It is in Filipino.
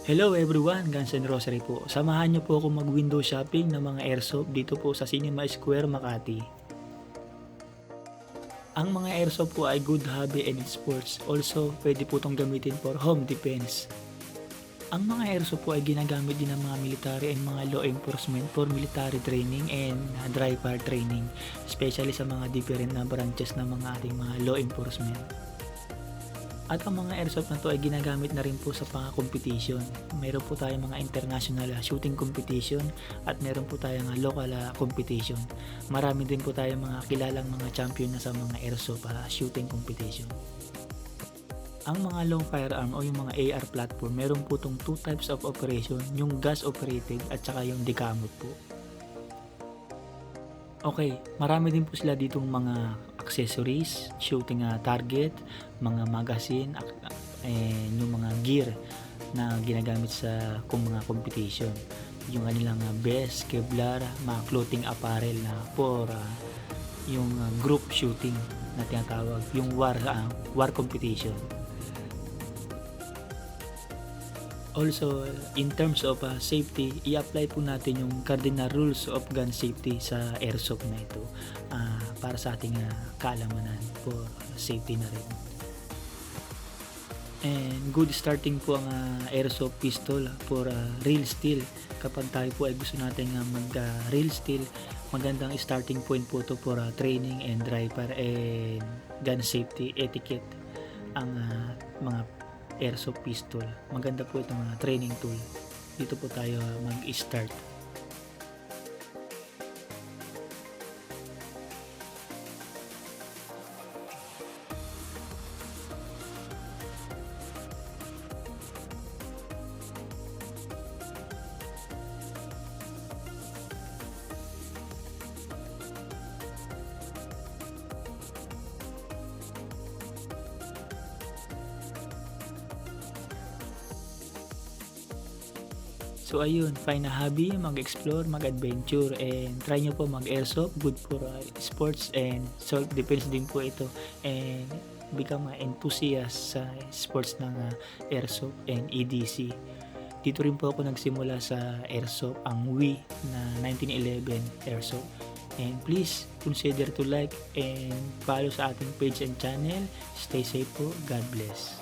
Hello everyone, Guns N' Rosary po. Samahan niyo po ako mag-window shopping ng mga airsoft dito po sa Cinema Square, Makati. Ang mga airsoft po ay good hobby and sports. Also, pwede po itong gamitin for home defense. Ang mga airsoft po ay ginagamit din ng mga military and mga law enforcement for military training and dry fire training, especially sa mga different na branches ng mga ating mga law enforcement. At ang mga airsoft na to ay ginagamit na rin po sa competition. Meron po tayong mga international shooting competition at meron po tayong local competition. Marami din po tayong mga kilalang mga champion na sa mga airsoft shooting competition. Ang mga long firearm o yung mga AR platform, meron po itong two types of operation, yung gas operated at saka yung decamot po. Okay, marami din po sila ditong mga accessories, shooting target, mga magazine, and yung mga gear na ginagamit sa mga competition. Yung kanilang vest, Kevlar, mga clothing apparel na for yung group shooting na tinatawag, yung war competition. Also, in terms of safety, i-apply po natin yung cardinal rules of gun safety sa airsoft na ito para sa ating kaalamanan for safety na rin. And good starting po ang airsoft pistol for real steel. Kapag tayo po ay gusto natin mag-real steel, magandang starting point po to for training and dry fire and gun safety etiquette. Ang mga airsoft pistol, maganda po itong training tool. Dito po tayo mag-start. So ayun, find a hobby, mag-explore, mag-adventure, and try nyo po mag-airsoft, good for sports and self-defense din po ito, and become enthusiast sa sports ng airsoft and EDC. Dito rin po ako nagsimula sa airsoft, ang Wii na 1911 airsoft. And please consider to like and follow sa ating page and channel. Stay safe po. God bless.